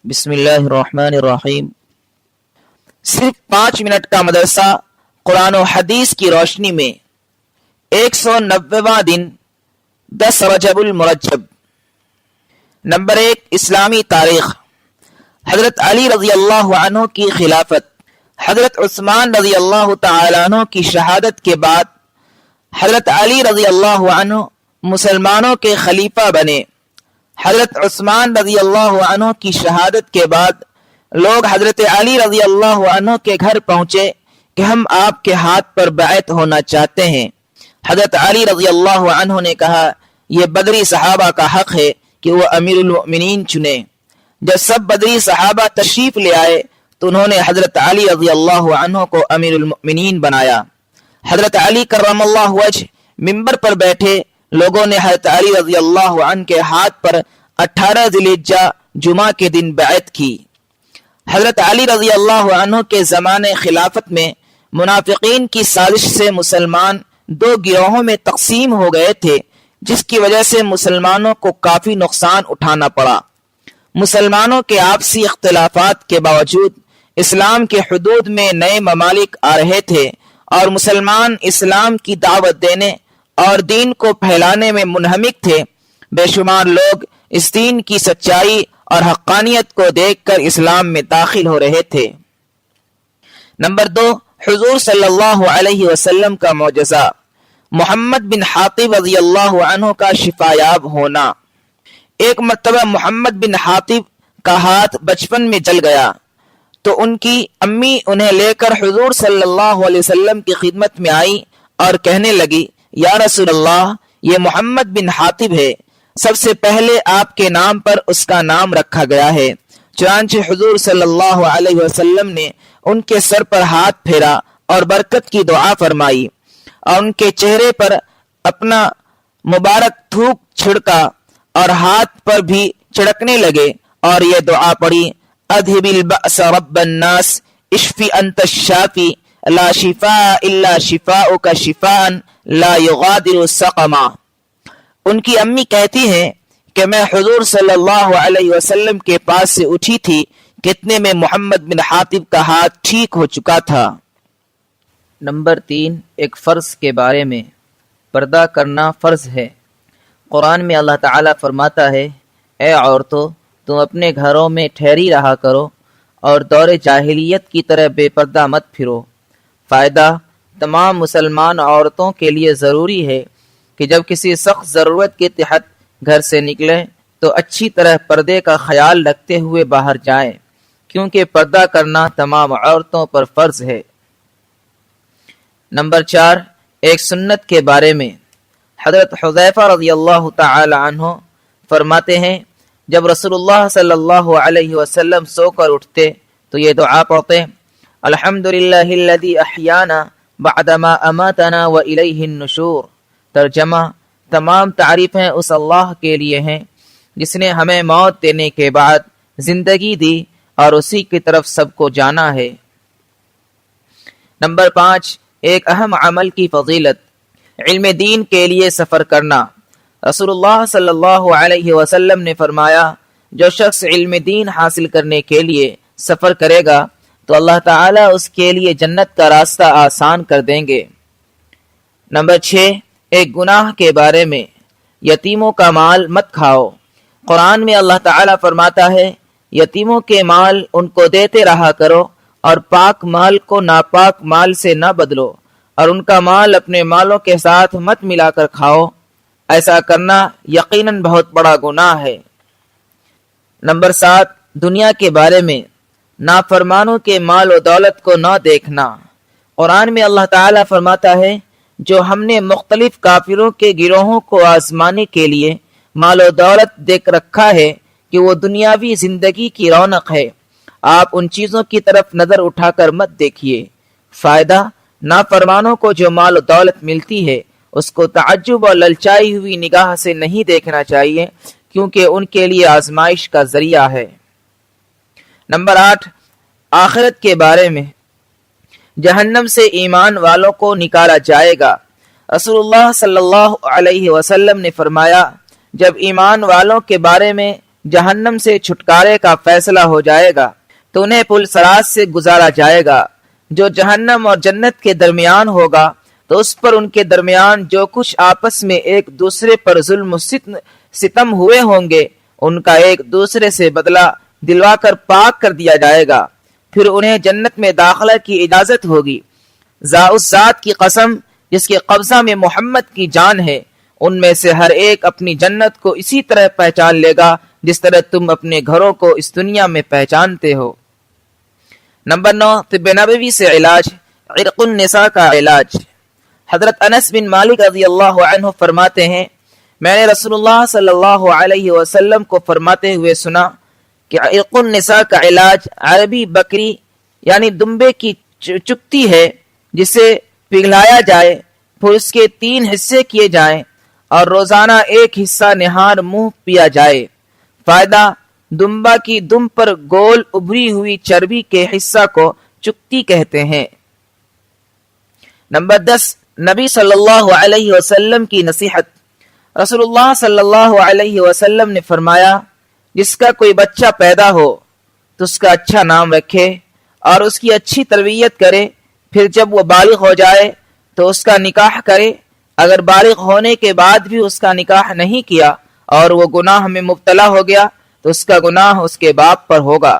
बिस्मिल्लाहिर्रहमानिर्रहीम। सिर्फ 5 मिनट का मदरसा कुरान और हदीस की रोशनी में 190वां दिन 10 रजबुल मुरज्जब। नंबर 1, इस्लामी तारीख। हजरत अली रज़ी अल्लाह अन्हु की खिलाफत। हजरत उस्मान रज़ी अल्लाह तआला अन्हु की शहादत के बाद हजरत अली रज़ी अल्लाह अन्हु मुसलमानों के खलीफा बने। हजरत उस्मान रज़ी अल्लाह अन्हु की शहादत के बाद लोग हजरत अली रज़ी अल्लाह अन्हु के घर पहुंचे कि हम आपके हाथ पर बैत होना चाहते हैं। हजरत अली रज़ी अल्लाह अन्हु ने कहा, यह बदरी सहाबा का हक है कि वो अमीरुल मोमिनीन चुने। जब सब बदरी सहाबा तशरीफ ले आए तो उन्होंने हजरत अली रज़ी अल्लाह अन्हु को अमीरुल मोमिनीन बनाया। हजरत अली करमल्लाहु वजह मिंबर पर बैठे। लोगों ने हजरत अली रज़ी अल्लाह अन्हु के हाथ पर 18 ज़िलहिज्जा जुमा के दिन बैत की। हजरत अली रज़ी अल्लाह अन्हु के ज़माने खिलाफत में मुनाफिकीन की साजिश से मुसलमान 2 गिरोहों में तकसीम हो गए थे, जिसकी वजह से मुसलमानों को काफी नुकसान उठाना पड़ा। मुसलमानों के आपसी इख्तिलाफात के बावजूद इस्लाम के हुदूद में नए ममालिक आ रहे थे और मुसलमान इस्लाम की दावत देने और दीन को फैलाने में मुनहमिक थे। बेशुमार लोग इस दीन की सच्चाई और हक्कानियत को देखकर इस्लाम में दाखिल हो रहे थे। नंबर 2, हुजूर सल्लल्लाहु अलैहि वसल्लम का मौजज़ा। मोहम्मद बिन हातिब रज़ी अल्लाह अन्हु का शिफायाब होना। एक मर्तबा मोहम्मद बिन हातिब का हाथ बचपन में जल गया तो उनकी अम्मी उन्हें लेकर हुजूर सल्लल्लाहु अलैहि वसल्लम की खिदमत में आई और कहने लगी, या रसूल अल्लाह, ये मोहम्मद बिन हातिब है। सबसे पहले आपके नाम पर उसका नाम रखा गया है। चुनांचे हुजूर सल्लल्लाहु अलैहि वसल्लम ने उनके सर पर हाथ फेरा और बरकत की दुआ फरमाई और उनके चेहरे पर अपना मुबारक थूक छिड़का और हाथ पर भी छिड़कने लगे और ये दुआ पढ़ी, अज़हिबिल बअस रब्बन नास इश्फि अंत शाफी ला शिफा इल्ला शिफाउका शिफाअन ला युगादिरु सक़मा। उनकी अम्मी कहती हैं कि मैं हुजूर सल्लल्लाहु अलैहि वसल्लम के पास से उठी थी, कितने में मोहम्मद बिन हातिब का हाथ ठीक हो चुका था। नंबर 3, एक फ़र्ज के बारे में। पर्दा करना फ़र्ज है। कुरान में अल्लाह ताला फरमाता है, ए औरतों, तुम अपने घरों में ठहरी रहा करो और दौरे जाहिलियत की तरह बेपर्दा मत फिरो। फ़ायदा तमाम मुसलमान औरतों के लिए ज़रूरी है कि जब किसी सख्त ज़रूरत के तहत घर से निकलें तो अच्छी तरह पर्दे का ख्याल रखते हुए बाहर जाएं, क्योंकि पर्दा करना तमाम औरतों पर फ़र्ज है। नंबर 4, एक सुन्नत के बारे में। हज़रत हुज़ैफ़ा रज़ियल्लाहु तआला अन्हु फरमाते हैं, जब रसूलुल्लाह सल्लल्लाहु अलैहि वसल्लम सोकर उठते तो ये दुआ पढ़ते, अल्हम्दुलिल्लाहिल्लज़ी अहयाना बअदमा अमातना व इलैहिन नुशूर। तर्जमा, तमाम तारीफ़ें उस अल्लाह के लिए हैं जिसने हमें मौत देने के बाद जिंदगी दी और उसी की तरफ सबको जाना है। नंबर 5, एक अहम अमल की फजीलत। इल्म दीन के लिए सफ़र करना। रसूलुल्लाह सल्लल्लाहु अलैहि वसल्लम ने फरमाया, जो शख्स इल्म दीन हासिल करने के लिए सफ़र करेगा तो अल्लाह ताला उसके लिए जन्नत का रास्ता आसान कर देंगे। नंबर 6, एक गुनाह के बारे में। यतीमों का माल मत खाओ। कुरान में अल्लाह ताला फरमाता है, यतीमों के माल उनको देते रहा करो और पाक माल को नापाक माल से न बदलो और उनका माल अपने मालों के साथ मत मिलाकर खाओ। ऐसा करना यकीनन बहुत बड़ा गुनाह है। नंबर 7, दुनिया के बारे में। नाफरमानों के माल और दौलत को न देखना। कुरान में अल्लाह ताला फरमाता है, जो हमने मुख्तलिफ काफिरों के गिरोहों को आजमाने के लिए माल और दौलत देख रखा है कि वो दुनियावी जिंदगी की रौनक है, आप उन चीज़ों की तरफ नज़र उठाकर मत देखिए। फ़ायदा, नाफरमानों को जो माल और दौलत मिलती है उसको ताज्जुब और ललचाई हुई निगाह से नहीं देखना चाहिए, क्योंकि उनके लिए आजमाइश का जरिया है। नंबर 8, आखिरत के बारे में। जहन्नम से ईमान वालों को निकाला जाएगा। रसूलुल्लाह सल्लल्लाहु अलैहि वसल्लम ने फरमाया, जब ईमान वालों के बारे में جہنم سے چھٹکارے کا فیصلہ ہو جائے گا تو انہیں پل صراط سے گزارا جائے گا۔ جو جہنم اور جنت کے درمیان ہوگا تو اس پر ان کے درمیان جو کچھ آپس میں ایک دوسرے پر ظلم و ستم ہوئے ہوں گے ان کا ایک دوسرے سے بدلہ دلوا کر پاک کر دیا جائے گا، پھر انہیں جنت میں داخلہ کی اجازت ہوگی۔ اس ذات کی قسم جس کے قبضہ میں محمد کی جان ہے، ان میں سے ہر ایک اپنی جنت کو اسی طرح پہچان لے گا جس طرح تم اپنے گھروں کو اس دنیا میں پہچانتے ہو۔ نمبر 9، طب نبوی سے علاج، عرق النساء کا علاج۔ حضرت انس بن مالک رضی اللہ عنہ فرماتے ہیں میں نے رسول اللہ صلی اللہ علیہ وسلم کو فرماتے ہوئے سنا کہ عرق النساء کا علاج عربی بکری یعنی دمبے کی چکتی ہے جسے پگھلایا جائے، پھر اس کے 3 حصے کیے جائیں اور روزانہ ایک حصہ نہار منہ پیا جائے۔ فائدہ، دمبا کی دم پر گول ابری ہوئی چربی کے حصہ کو چکتی کہتے ہیں۔ نمبر 10، نبی صلی اللہ علیہ وسلم کی نصیحت۔ رسول اللہ صلی اللہ علیہ وسلم نے فرمایا جس کا کوئی بچہ پیدا ہو تو اس کا اچھا نام رکھے اور اس کی اچھی تربیت کرے، پھر جب وہ بالغ ہو جائے تو اس کا نکاح کرے، اگر بالغ ہونے کے بعد بھی اس کا نکاح نہیں کیا اور وہ گناہ میں مبتلا ہو گیا تو اس کا گناہ اس کے باپ پر ہوگا۔